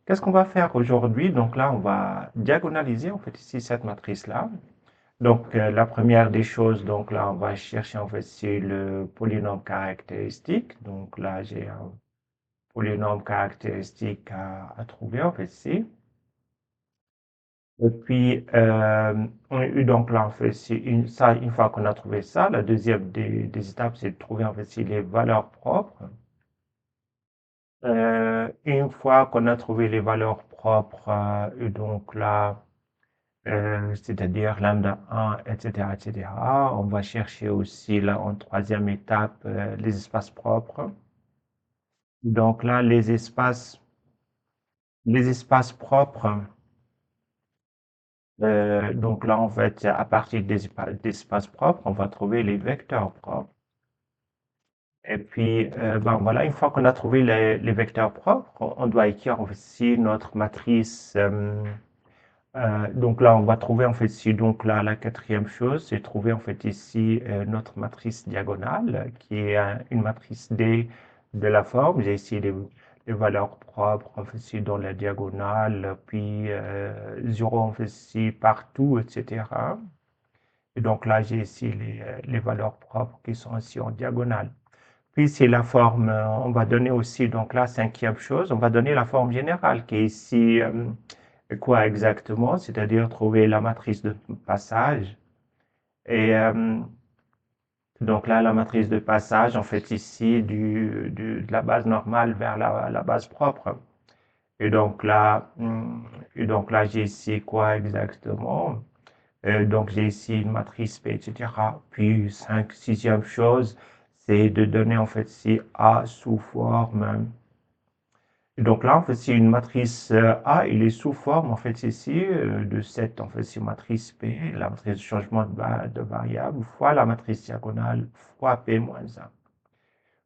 Qu'est-ce qu'on va faire aujourd'hui? Donc là, on va diagonaliser en fait ici cette matrice-là. Donc la première des choses, donc là, on va chercher en fait ici le polynôme caractéristique. Donc là, j'ai un polynôme caractéristique à trouver en fait ici. Et puis, on a eu donc là en fait ici, une fois qu'on a trouvé ça, la deuxième des étapes, c'est de trouver en fait ici les valeurs propres. Une fois qu'on a trouvé les valeurs propres, et donc là, c'est-à-dire lambda 1, etc., etc., on va chercher aussi là en troisième étape les espaces propres. Donc là, les espaces propres, donc là, en fait, à partir des espaces propres, on va trouver les vecteurs propres. Et puis, ben voilà, une fois qu'on a trouvé les vecteurs propres, on doit écrire aussi notre matrice. Donc là, on va trouver en fait ici, donc là, la quatrième chose, c'est trouver en fait ici notre matrice diagonale, qui est une matrice D de la forme. J'ai ici les valeurs propres en fait ici dans la diagonale, puis 0 en fait ici partout, etc. Et donc là, j'ai ici les valeurs propres qui sont ici en diagonale. Puis c'est la forme, on va donner aussi, donc la cinquième chose, on va donner la forme générale qui est ici, quoi exactement? C'est-à-dire trouver la matrice de passage. Et donc là, la matrice de passage, en fait ici, de la base normale vers la base propre. Et donc là, j'ai ici quoi exactement? Donc j'ai ici une matrice P, etc. Puis sixième chose, c'est de donner en fait ici A sous forme. Et donc là, en fait, c'est une matrice A, il est sous forme en fait ici de cette en fait c'est matrice P, la matrice de changement de variable fois la matrice diagonale fois P moins 1.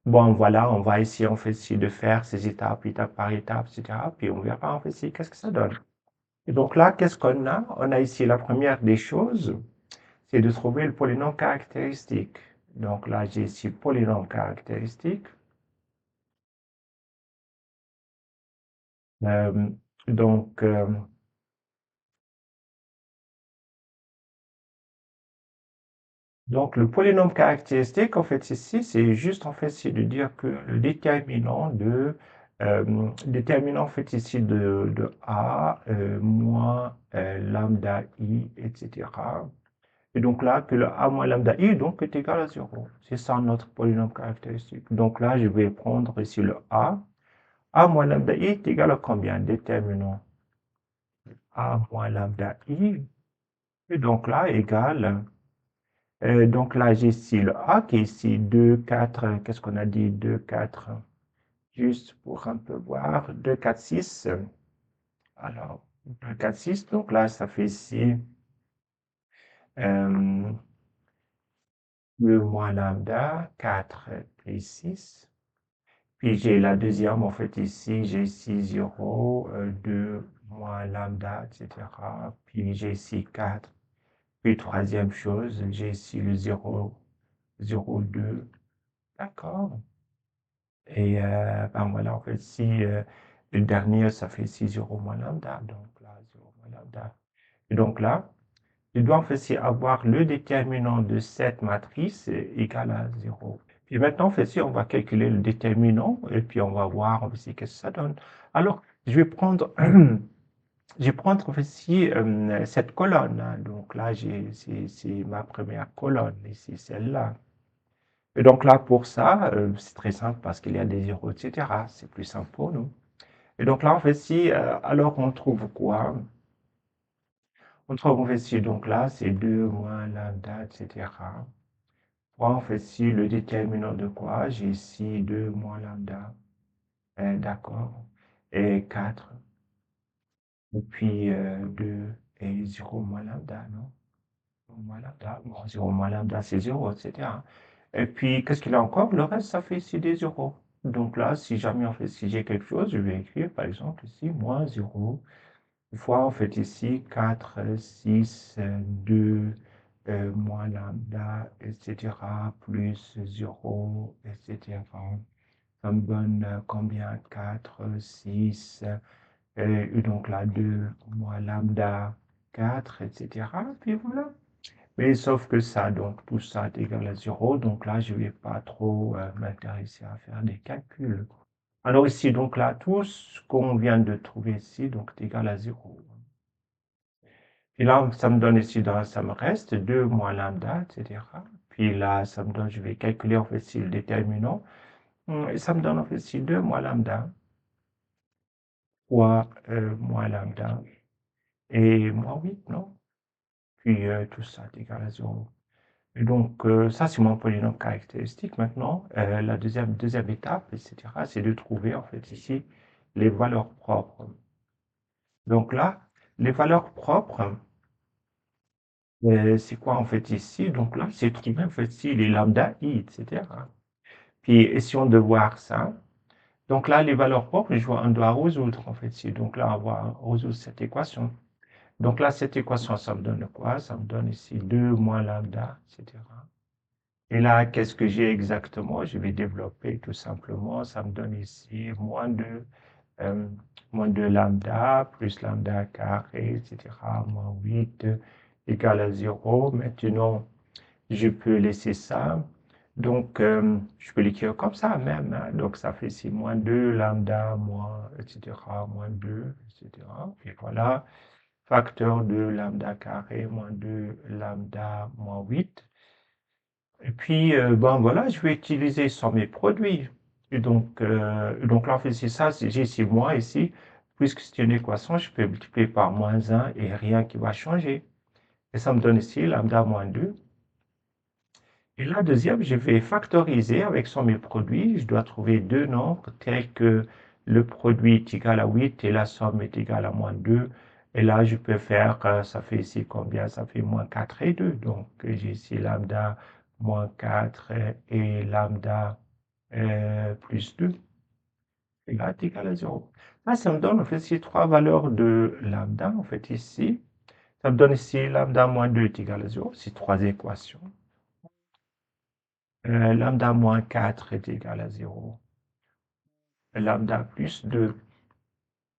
Bon, voilà, on va essayer en fait ici de faire ces étapes, étape par étape, etc. Puis on verra en fait ici qu'est-ce que ça donne. Et donc là, qu'est-ce qu'on a? On a ici la première des choses, c'est de trouver le polynôme caractéristique. Donc là, j'ai ici polynôme caractéristique. Euh, donc, euh, donc, le polynôme caractéristique, en fait, ici, c'est juste, en fait, c'est de dire que le déterminant, en fait, ici, de A, moins lambda I, etc. Et donc là, que le A moins lambda I, donc, est égal à 0. C'est ça notre polynôme caractéristique. Donc là, je vais prendre ici le A. A moins lambda I est égal à combien? Déterminant A moins lambda I. Et donc là, égal. Donc là, j'ai ici le A qui est ici 2, 4. Qu'est-ce qu'on a dit? 2, 4. Juste pour un peu voir. 2, 4, 6. Alors, 2, 4, 6. Donc là, ça fait ici euh, 2 moins lambda, 4 et 6. Puis j'ai la deuxième, en fait, ici, j'ai ici 0, 2 moins lambda, etc. Puis j'ai ici 4. Puis troisième chose, j'ai ici le 0, 0, 2. D'accord. Et ben voilà, en fait, si le dernier, ça fait 6 0 moins lambda. Donc là, 0 moins lambda. Et donc là, je dois en fait si avoir le déterminant de cette matrice égal à 0. Puis maintenant, en fait, si on va calculer le déterminant, et puis on va voir en fait, si qu'est-ce que ça donne. Alors, je vais prendre, je vais prendre en fait, si, cette colonne, hein. Donc là, c'est ma première colonne, ici, celle-là. Et donc là, pour ça, c'est très simple parce qu'il y a des zéros, etc. C'est plus simple pour nous. Et donc là, en fait, si, alors on trouve quoi? On trouve en fait si, donc là, c'est 2 moins lambda, etc. Moi, en fait, si le déterminant de quoi? J'ai ici 2 moins lambda, d'accord, et 4. Et puis 2 et 0 moins lambda, non? 0 moins lambda, bon, 0 moins lambda, c'est 0, etc. Et puis, qu'est-ce qu'il a encore? Le reste, ça fait ici des zéros. Donc là, si jamais, en fait, si j'ai quelque chose, je vais écrire, par exemple, ici, moins 0, fois, en fait, ici, 4, 6, 2, moins lambda, etc., plus 0, etc. Ça me donne combien? 4, 6, Et donc là, 2 moins lambda 4, etc. Puis voilà. Mais sauf que ça, donc tout ça est égal à 0. Donc là, je ne vais pas trop m'intéresser à faire des calculs. Alors ici, donc là, tout ce qu'on vient de trouver ici, donc est égal à 0. Et là, ça me donne ici, ça me reste 2 moins lambda, etc. Puis là, ça me donne, je vais calculer en fait ici le déterminant. Et ça me donne en fait ici 2 moins lambda fois moins lambda et moins 8, non? Puis tout ça est égal à 0. Et donc, ça, c'est mon polynôme caractéristique. Maintenant, la deuxième étape, etc., c'est de trouver, en fait, ici, les valeurs propres. Donc là, les valeurs propres, c'est quoi, en fait, ici? Donc là, c'est trouver, en fait, ici, les lambda i, etc. Puis, essayons de voir ça. Donc là, les valeurs propres, on doit résoudre, en fait, ici. Donc là, on va résoudre cette équation. Donc là, cette équation, ça me donne quoi? Ça me donne ici 2 moins lambda, etc. Et là, qu'est-ce que j'ai exactement? Je vais développer tout simplement. Ça me donne ici moins 2 lambda plus lambda carré, etc. Moins 8 égale à 0. Maintenant, je peux laisser ça. Donc, je peux l'écrire comme ça même, hein. Donc, ça fait ici moins 2 lambda, moins, etc., moins 2, etc. Et voilà, facteur de lambda carré, moins 2 lambda, moins 8. Et puis, bon, voilà, je vais utiliser sur mes produits. Et donc là, en fait, c'est ça, j'ai ici moins ici. Puisque c'est une équation, je peux multiplier par moins 1 et rien qui va changer. Et ça me donne ici lambda moins 2. Et la deuxième, je vais factoriser avec son mes produits. Je dois trouver deux nombres tels que le produit est égal à 8 et la somme est égale à moins 2. Et là, je peux faire, ça fait ici combien? Ça fait moins 4 et 2. Donc, j'ai ici lambda moins 4 et lambda plus 2. Et là, est égal à 0. Là, ça me donne en fait ici trois valeurs de lambda. En fait, ici, ça me donne ici lambda moins 2 est égal à 0. C'est trois équations. Lambda moins 4 est égal à 0. Lambda plus 2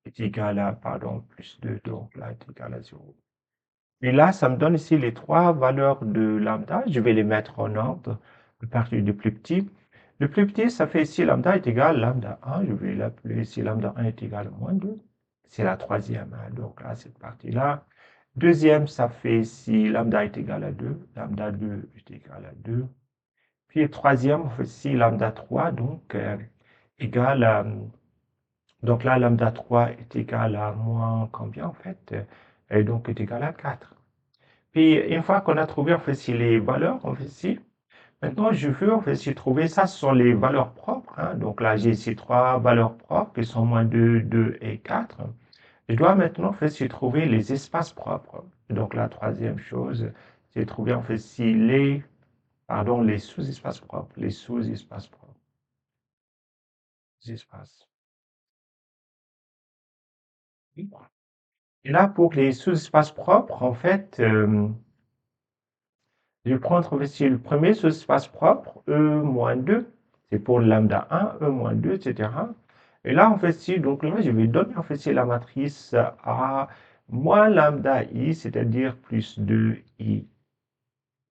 est égal à, pardon, plus 2, donc là est égal à 0. Et là, ça me donne ici les trois valeurs de lambda. Je vais les mettre en ordre à partir du plus petit. Le plus petit, ça fait ici lambda est égal à lambda 1. Je vais l'appeler ici lambda 1 est égal à moins 2. C'est la troisième, hein, donc là, cette partie-là. Deuxième, ça fait ici lambda est égal à 2. Lambda 2 est égal à 2. Puis troisième, on fait ici lambda 3, donc égal à, donc là, lambda 3 est égal à moins combien en fait? Et donc est égal à 4. Puis une fois qu'on a trouvé en fait ici les valeurs, on fait ici, maintenant je veux en fait ici trouver ça, ce sont les valeurs propres, hein. Donc là, j'ai ici trois valeurs propres qui sont moins 2, 2 et 4. Je dois maintenant en fait ici trouver les espaces propres. Donc la troisième chose, c'est trouver en fait ici les sous-espaces propres, les sous-espaces propres. Espaces. Et là, pour les sous-espaces propres, en fait, je vais prendre ici le premier sous-espace propre, E-2. C'est pour lambda 1, E-2, etc. Et là, en fait, ici, donc là, je vais donner en fait ici la matrice A moins lambda I, c'est-à-dire plus 2I.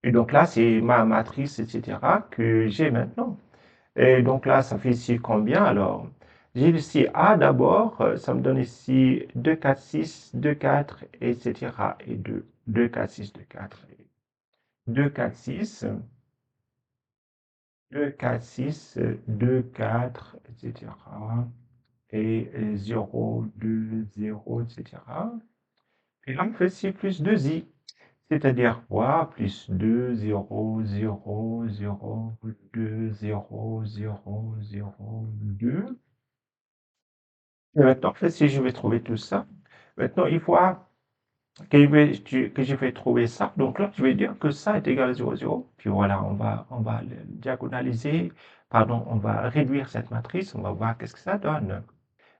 Et donc là, c'est ma matrice, etc., que j'ai maintenant. Et donc là, ça fait ici combien alors? J'ai ici A d'abord, ça me donne ici 2, 4, 6, 2, 4, etc. et 2. 2, 4, 6, 2, 4. 2, 4, 6, 2, 4, 6, 2, 4, etc. Et 0, 2, 0, etc. Et là, on fait ici plus 2i. C'est-à-dire quoi? Plus 2, 0, 0, 0, 2, 0, 0, 0, 2. Et maintenant, en fait, si je vais trouver tout ça, maintenant, il faut que je vais trouver ça. Donc là, je vais dire que ça est égal à 0, 0. Puis voilà, on va le diagonaliser. Pardon, on va réduire cette matrice. On va voir qu'est-ce que ça donne.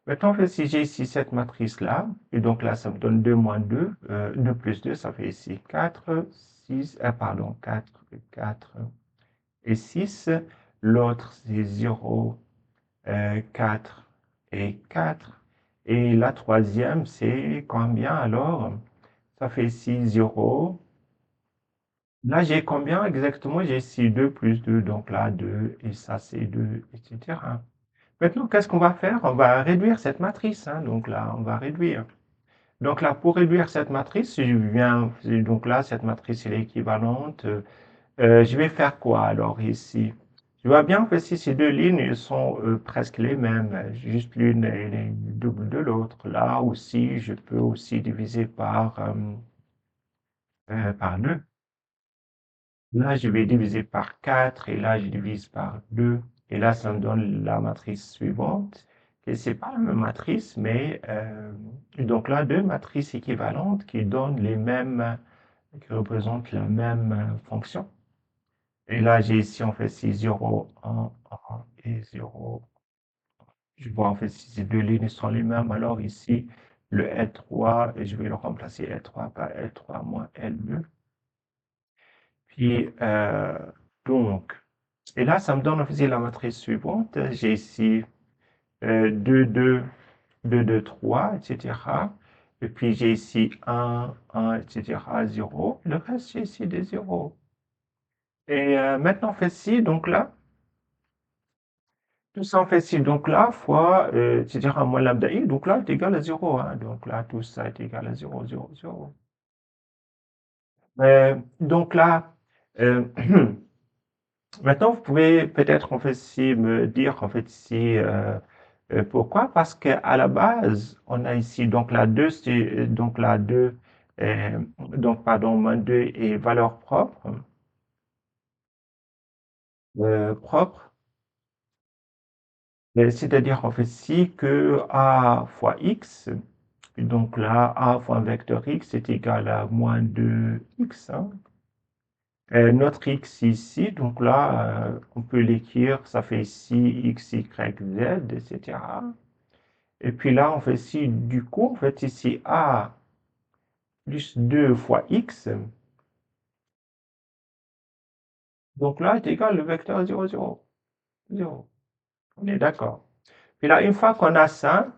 Maintenant, en fait, si j'ai ici cette matrice-là, et donc là, ça me donne 2 moins 2, 2 plus 2, ça fait ici 4, 6, pardon, 4, 4 et 6. L'autre, c'est 0, 4 et 4. Et la troisième, c'est combien alors? Ça fait ici 0. Là, j'ai combien exactement? J'ai ici 2 plus 2, donc là 2, et ça c'est 2, etc. Maintenant, qu'est-ce qu'on va faire? On va réduire cette matrice, hein. Donc là, on va réduire. Donc là, pour réduire cette matrice, si je viens, donc là, cette matrice est équivalente. Je vais faire quoi alors ici? Je vois bien que si ces deux lignes sont presque les mêmes, juste l'une est double de l'autre. Là aussi, je peux aussi diviser par 2. Là, je vais diviser par 4 et là, je divise par 2. Et là, ça me donne la matrice suivante. Et c'est pas la même matrice, mais donc là, deux matrices équivalentes qui donnent les mêmes, qui représentent la même fonction. Et là, j'ai ici, en fait, c'est 0, 1, 1 et 0. Je vois, en fait, si ces deux lignes sont les mêmes, alors ici, le L3, et je vais le remplacer L3 par L3 moins L2. Puis, donc, et là, ça me donne, en fait, la matrice suivante. J'ai ici 2, 2, 2, 2, 3, etc. Et puis, j'ai ici 1, 1, etc., 0. Le reste, j'ai ici des 0. Et maintenant, on fait ci, donc là, tout ça, en fait, ci, donc là, fois, etc., moins lambda i, donc là, est égal à 0, hein. Donc là, tout ça est égal à 0, 0, 0. Donc là, euh, maintenant, vous pouvez peut-être, en fait, si me dire, en fait, si, pourquoi? Parce qu'à la base, on a ici, donc la 2, donc la 2, donc, pardon, moins 2 est valeur propre, propre. C'est-à-dire, en fait, si que a fois x, donc là, a fois un vecteur x est égal à moins 2x, hein. Notre x ici, donc là, on peut l'écrire, ça fait ici x, y, z, etc. Et puis là, on fait ici, du coup, en fait, ici a plus 2 fois x, donc là est égal au vecteur 0, 0, 0. On est d'accord. Puis là, une fois qu'on a ça,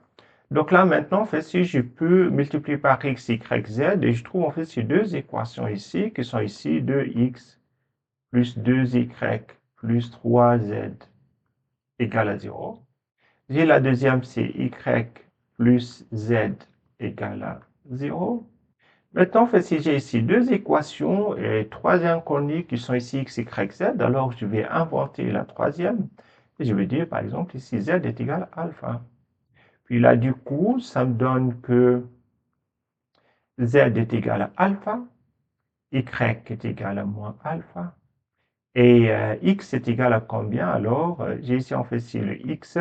donc là, maintenant, en fait, si je peux multiplier par x, y, z, et je trouve en fait ces deux équations ici, qui sont ici 2x plus 2y plus 3z égale à 0. J'ai la deuxième, c'est y plus z égale à 0. Maintenant, en fait, si j'ai ici deux équations et trois inconnus qui sont ici x, y, z, alors je vais inventer la troisième. Et je vais dire, par exemple, ici z est égal à alpha. Puis là, du coup, ça me donne que z est égal à alpha, y est égal à moins alpha, et x est égal à combien? Alors, j'ai ici en fait ici le x,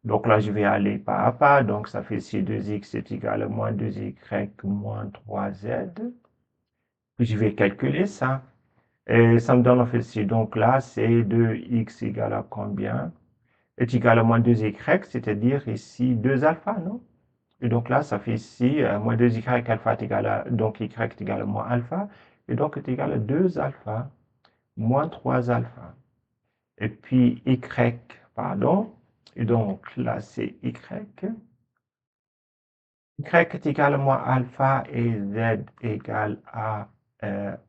donc là je vais aller pas à pas, donc ça fait ici 2x est égal à moins 2y moins 3z, puis je vais calculer ça, et ça me donne en fait ici, donc là c'est 2x égale à combien? Est égal à moins 2y, c'est-à-dire ici 2 alpha, non? Et donc là, ça fait ici moins 2y alpha est égal à, donc y est égal à moins alpha, et donc est égal à 2 alpha, moins 3 alpha. Et puis y, pardon, et donc là c'est y. Y est égal à moins alpha et z égale à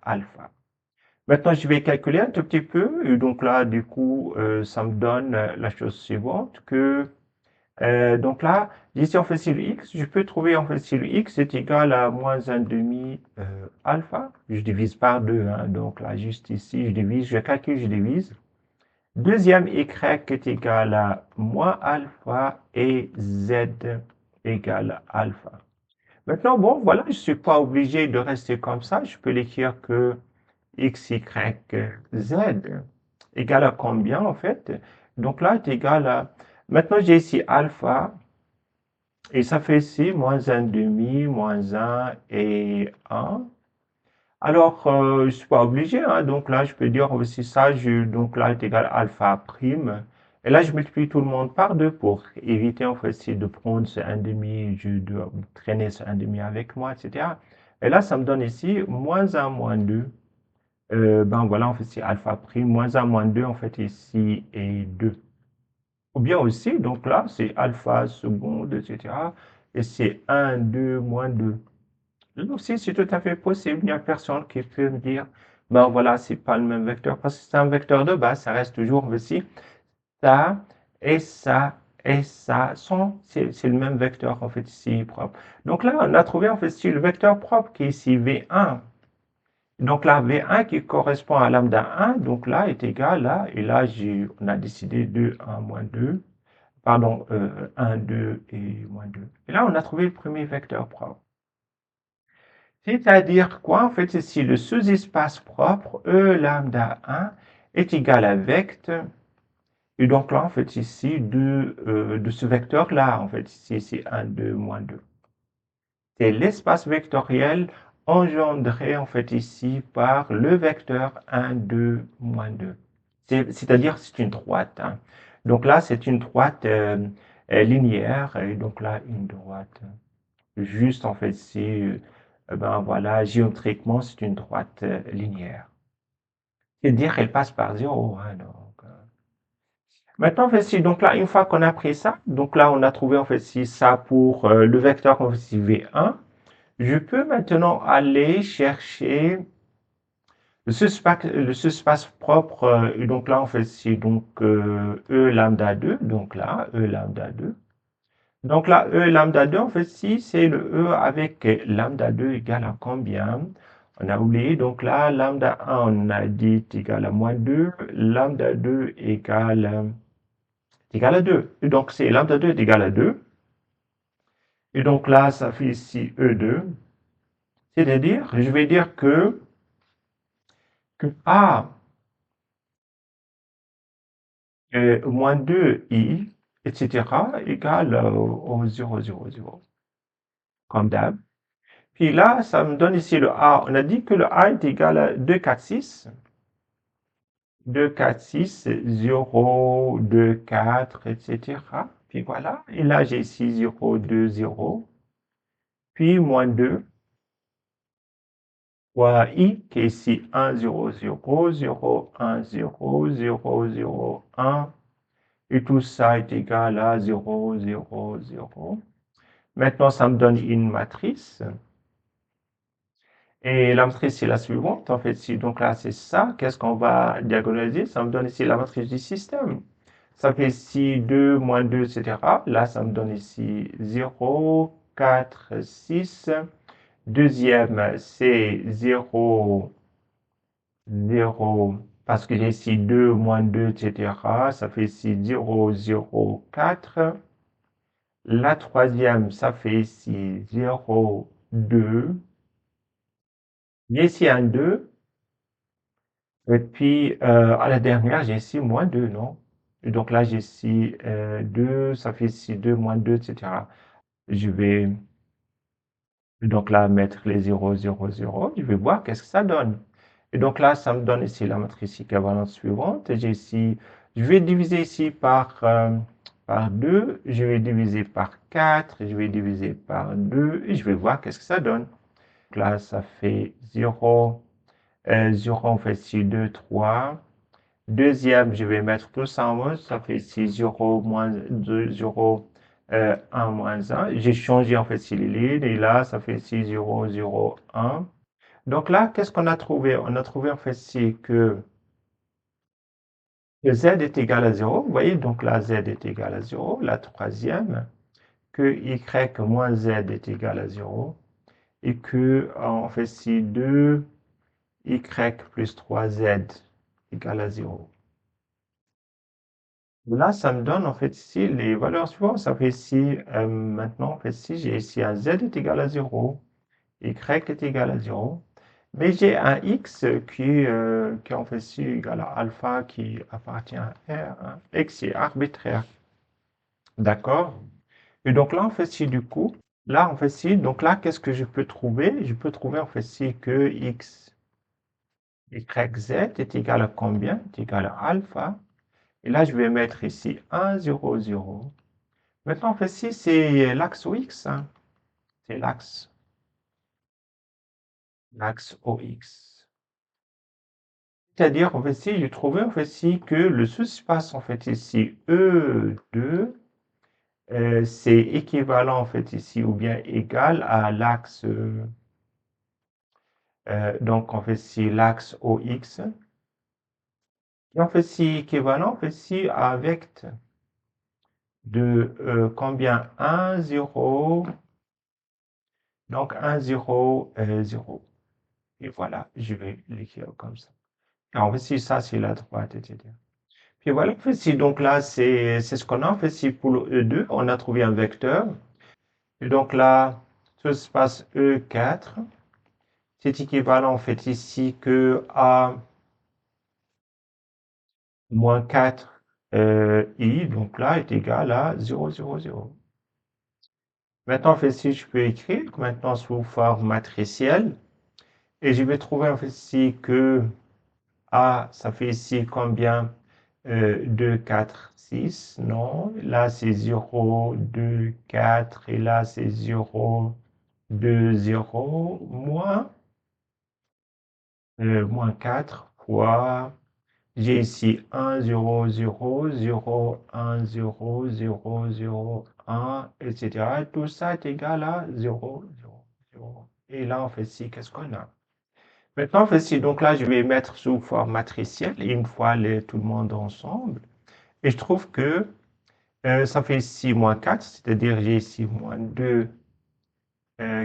alpha. Maintenant, je vais calculer un tout petit peu, et donc là, du coup, ça me donne la chose suivante, que donc là, ici en fait sur x, je peux trouver en fait sur x est égal à moins 1 demi alpha. Je divise par 2, hein, donc là juste ici, je divise, je calcule, je divise. Deuxième y est égal à moins alpha et z égale alpha. Maintenant, bon, voilà, je ne suis pas obligé de rester comme ça. Je peux l'écrire que x, y, z égale à combien en fait? Donc là, est égal à... Maintenant, j'ai ici alpha. Et ça fait ici moins 1 demi, moins 1 et 1. Alors, je ne suis pas obligé, hein, donc là, je peux dire aussi ça, donc là est égal à alpha prime. Et là, je multiplie tout le monde par 2 pour éviter, en fait, de prendre ce 1 demi, je dois traîner ce 1 demi avec moi, etc. Et là, ça me donne ici moins 1, moins 2. Ben voilà, en fait, c'est alpha prime, moins 1, moins 2, en fait, ici, et 2. Ou bien aussi, donc là, c'est alpha seconde, etc. et c'est 1, 2, moins 2. Là aussi, c'est tout à fait possible. Il n'y a personne qui peut me dire, ben voilà, c'est pas le même vecteur, parce que c'est un vecteur de base, ça reste toujours aussi ça et ça et ça sont, c'est le même vecteur en fait ici propre. Donc là, on a trouvé en fait ici le vecteur propre qui est ici V1. Donc là, V1 qui correspond à lambda 1, donc là est égal à, et là on a décidé 2, 1, moins 2, pardon, 1, 2 et moins 2. Et là, on a trouvé le premier vecteur propre. C'est-à-dire quoi? En fait, ici, le sous-espace propre E lambda 1 est égal à vecteur. Et donc là, en fait, ici, de ce vecteur-là, en fait, ici, c'est 1, 2, moins 2. C'est l'espace vectoriel engendré, en fait, ici, par le vecteur 1, 2, moins 2. C'est-à-dire, c'est une droite. Hein. Donc là, c'est une droite linéaire. Et donc là, une droite juste, en fait, ici, ben voilà, géométriquement, c'est une droite linéaire. C'est-à-dire qu'elle passe par 0. Hein, donc, maintenant, en fait, si, donc là, une fois qu'on a pris ça, donc là, on a trouvé, en fait, si ça pour le vecteur, en fait, si V1, je peux maintenant aller chercher le sous-espace propre, et donc là, en fait, c'est donc E lambda 2, donc là, E lambda 2. Donc là, E lambda 2, en fait, si c'est le E avec lambda 2 égale à combien? On a oublié, donc là, lambda 1, on a dit est égal à moins 2, lambda 2 égale à 2. Et donc, c'est lambda 2 est égal à 2. Et donc là, ça fait ici E2. C'est-à-dire, je vais dire que A moins 2i, etc., égale au 0, 0, 0, comme d'hab. Puis là, ça me donne ici le A. On a dit que le A est égal à 2, 4, 6. 2, 4, 6, 0, 2, 4, etc. Puis voilà. Et là, j'ai ici 0, 2, 0. Puis moins 2. Fois i, qui est ici 1, 0, 0, 0, 1, 0, 0, 0, 1. Et tout ça est égal à 0, 0, 0. Maintenant, ça me donne une matrice. Et la matrice, c'est la suivante. En fait, si donc là, c'est ça. Qu'est-ce qu'on va diagonaliser? Ça me donne ici la matrice du système. Ça fait ici 2, moins 2, etc. Là, ça me donne ici 0, 4, 6. Deuxième, c'est 0, 0, parce que j'ai ici 2, moins 2, etc. Ça fait ici 0, 0, 4. La troisième, ça fait ici 0, 2. J'ai ici un 2. Et puis, à la dernière, j'ai ici moins 2, non? Et donc là, j'ai ici 2, ça fait ici 2, moins 2, etc. Je vais donc là mettre les 0, 0, 0. Je vais voir qu'est-ce que ça donne. Et donc là, ça me donne ici la matrice équivalente suivante. J'ai ici, je vais diviser ici par 2, je vais diviser par 4, je vais diviser par 2, et je vais voir qu'est-ce que ça donne. Donc là, ça fait 0, 0, on fait ici 2, 3. Deuxième, je vais mettre tout ça en mode, ça fait ici 0, moins 2, 0, 1, moins 1. J'ai changé en fait ici les lignes, et là, ça fait ici 0, 0, 1. Donc là, qu'est-ce qu'on a trouvé? On a trouvé en fait ici que z est égal à 0. Vous voyez, donc là, z est égal à 0. La troisième, que y moins z est égal à 0. Et que, en fait, ici 2, y plus 3z égale à 0. Là, ça me donne en fait ici les valeurs suivantes. Ça fait ici, maintenant, en fait ici, j'ai ici un z est égal à 0, y est égal à 0. Mais j'ai un x qui en fait ici égal à alpha qui appartient à R. Hein. X est arbitraire. D'accord? Et donc là, en fait ici, du coup, là, en fait ici, donc là, qu'est-ce que je peux trouver? Je peux trouver en fait ici que x, y, z est égal à combien? Est égal à alpha. Et là, je vais mettre ici 1, 0, 0. Maintenant, en fait, si c'est l'axe OX, hein, c'est l'axe OX. C'est-à-dire, en fait, si j'ai trouvé, en fait, si que le sous-espace, en fait, ici, E2, c'est équivalent en fait ici ou bien égal à l'axe, donc en fait c'est l'axe OX. Et en fait c'est équivalent en fait c'est à vecte de combien 1, 0, donc 1, 0, 0. Et voilà, je vais l'écrire comme ça. Et en fait, si ça, c'est la droite, etc. Puis voilà, en fait, si donc là, c'est ce qu'on a. En fait, si pour le E2, on a trouvé un vecteur. Et donc là, tout se passe E4. C'est équivalent, en fait, ici que à moins 4 I, donc là, est égal à 0, 0, 0. Maintenant, en fait, si je peux écrire maintenant sous forme matricielle, et je vais trouver, en fait, ici que A, ça fait ici combien? 2, 4, 6, non. Là, c'est 0, 2, 4, et là, c'est 0, 2, 0, moins 4 fois, j'ai ici 1, 0, 0, 0, 1, 0, 0, 0, 1, etc. Tout ça est égal à 0, 0, 0. Et là, on fait ici, qu'est-ce qu'on a? Maintenant, voici, donc là, je vais mettre sous forme matricielle, une fois tout le monde ensemble. Et je trouve que ça fait ici moins 4, c'est-à-dire j'ai ici moins 2,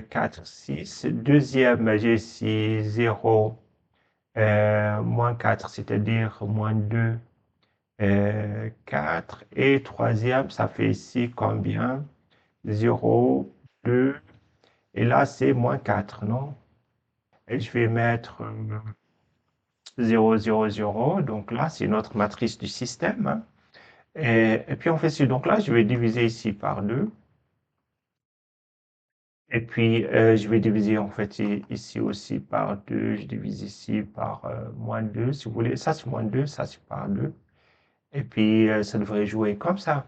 4, 6. Deuxième, j'ai ici 0, moins 4, c'est-à-dire moins 2, 4. Et troisième, ça fait ici combien? 0, 2. Et là, c'est moins 4, non? Et je vais mettre 0, 0, 0. Donc là, c'est notre matrice du système, hein. Et puis on fait ci. Donc là, je vais diviser ici par 2. Et puis, je vais diviser en fait ici aussi par 2. Je divise ici par moins 2, si vous voulez. Ça, c'est moins 2, ça, c'est par 2. Et puis, ça devrait jouer comme ça.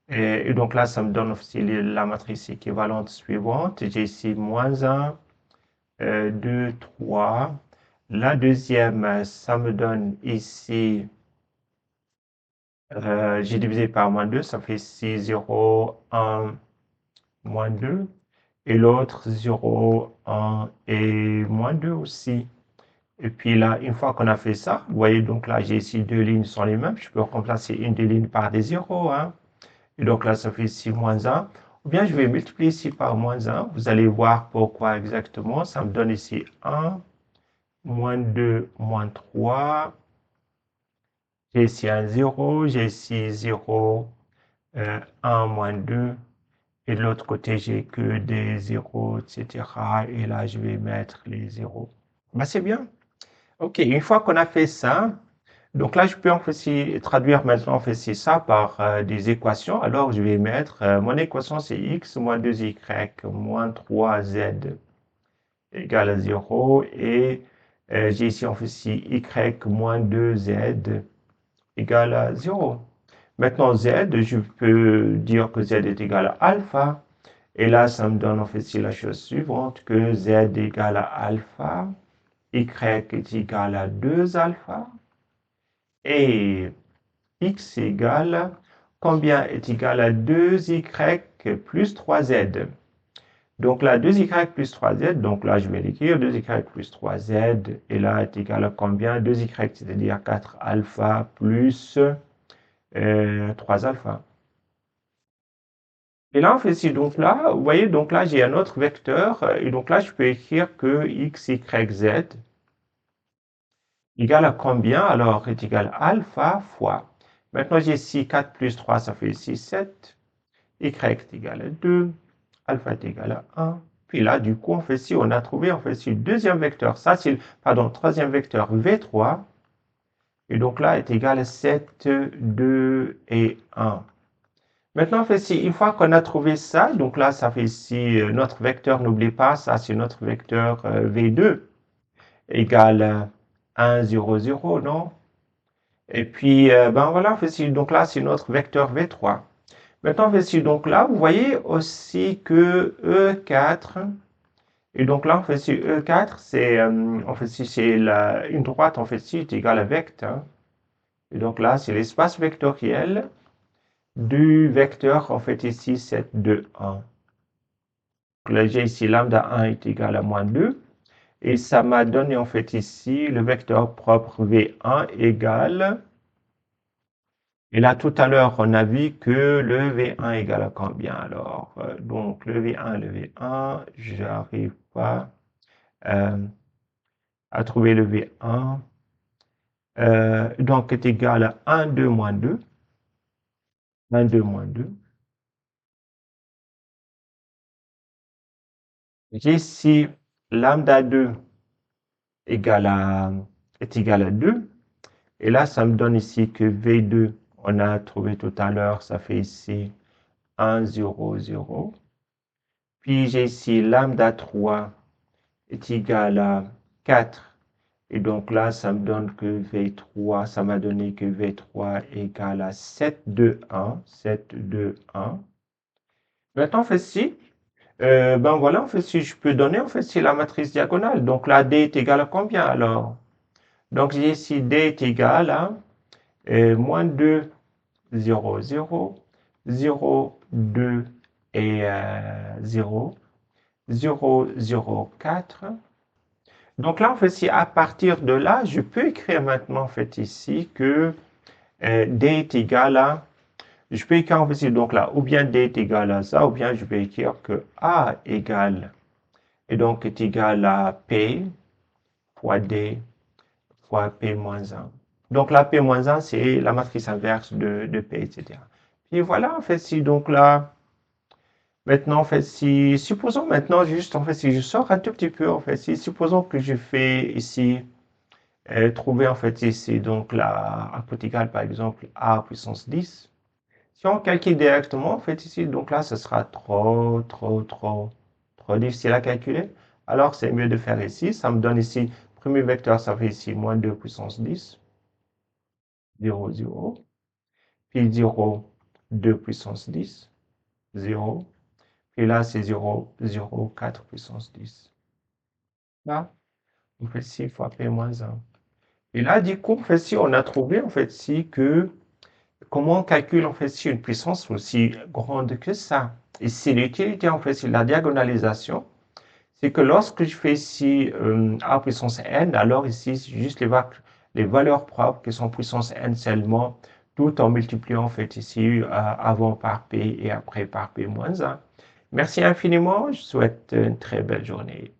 Et donc là, ça me donne aussi la matrice équivalente suivante. J'ai ici moins 1, 2, 3. La deuxième, ça me donne ici j'ai divisé par moins 2, ça fait 6, 0, 1, moins 2. Et l'autre, 0, 1 et moins 2 aussi. Et puis là, une fois qu'on a fait ça, vous voyez, donc là, j'ai ici deux lignes sont les mêmes. Je peux remplacer une des lignes par des zéros, hein. Et donc là, ça fait ici moins 1. Ou bien, je vais multiplier ici par moins 1. Vous allez voir pourquoi exactement. Ça me donne ici 1, moins 2, moins 3. J'ai ici un 0, j'ai ici 0, 1, moins 2. Et de l'autre côté, j'ai que des zéros, etc. Et là, je vais mettre les zéros. Bah, c'est bien. OK, une fois qu'on a fait ça, donc là, je peux en fait traduire maintenant en fait ça par des équations. Alors, je vais mettre, mon équation, c'est x moins 2y moins 3z égale à 0. Et j'ai ici en fait y moins 2z égale à 0. Maintenant, z, je peux dire que z est égal à alpha. Et là, ça me donne en fait la chose suivante, que z égale à alpha, y est égal à 2 alpha, et x égale, combien est égal à 2y plus 3z. Donc là, 2y plus 3z, donc là, je vais l'écrire, 2y plus 3z, et là, est égal à combien? 2y, c'est-à-dire 4 alpha plus 3 alpha. Et là, on fait ci. Donc là, vous voyez, donc là, j'ai un autre vecteur. Et donc là, je peux écrire que x, y, z égale à combien? Alors, est égal à alpha fois. Maintenant, j'ai ici 4 plus 3, ça fait ici 7. Y est égal à 2. Alpha est égal à 1. Puis là, du coup, on fait ci. On a trouvé, on fait ci. Deuxième vecteur. Ça, c'est, pardon, troisième vecteur V3. Et donc là, est égal à 7, 2 et 1. Maintenant, une fois qu'on a trouvé ça, donc là, ça fait ici notre vecteur, n'oubliez pas, ça c'est notre vecteur V2 égale 1, 0, 0, non? Et puis, ben voilà, donc là, c'est notre vecteur V3. Maintenant, donc là, vous voyez aussi que E4, et donc là, E4, c'est, c'est une droite, est égale à vecteur. Et donc là, c'est l'espace vectoriel. du vecteur, en fait, ici, 7, 2, 1. Donc là, j'ai ici lambda 1 est égal à moins 2. Et ça m'a donné, en fait, ici, le vecteur propre V1 égale... Et là, tout à l'heure, on a vu que le V1 égale à combien alors? Donc, le V1, j'arrive pas à trouver le V1. Donc, est égal à 1, 2, moins 2. 1, 2, moins 2. J'ai ici lambda 2 est égal à 2. Et là, ça me donne ici que V2, on a trouvé tout à l'heure, ça fait ici 1, 0, 0. Puis j'ai ici lambda 3 est égal à 4. Et donc là, ça me donne que V3, ça m'a donné que V3 égale à 7, 2, 1. 7, 2, 1. Maintenant, on fait ci. Ben voilà, en fait, si je peux donner, en fait, c'est la matrice diagonale. Donc là, D est égal à combien alors? Donc j'ai ici D est égal à moins 2, 0, 0, 0, 2 et 0, 0, 0, 4. Donc là, en fait, si à partir de là, je peux écrire maintenant, en fait, ici que D est égal à, je peux écrire, en fait, ici, donc là, ou bien D est égal à ça, ou bien je peux écrire que A égale, et donc est égal à P fois D fois P moins 1. Donc là, P moins 1, c'est la matrice inverse de P, etc. Et voilà, en fait, si donc là, maintenant, en fait, si, supposons maintenant juste, en fait, si je sors un tout petit peu, en fait, si, supposons que je fais ici, trouver, en fait, ici, donc la input égale, par exemple, A puissance 10. Si on calcule directement, en fait, ici, donc là, ce sera trop difficile à calculer. Alors, c'est mieux de faire ici. Ça me donne ici, premier vecteur, ça fait ici moins 2 puissance 10. 0, 0. Puis 0, 2 puissance 10. 0. Et là, c'est 0, 0, 4 puissance 10. Là, on fait 6 fois P moins 1. Et là, du coup, en fait, si on a trouvé, en fait, si que, comment on calcule, en fait, si une puissance aussi grande que ça. Et c'est l'utilité, en fait, c'est la diagonalisation. C'est que lorsque je fais ici A puissance n, alors ici, c'est juste les valeurs propres qui sont puissance n seulement, tout en multipliant, en fait, ici, avant par P et après par P moins 1. Merci infiniment. Je souhaite une très belle journée.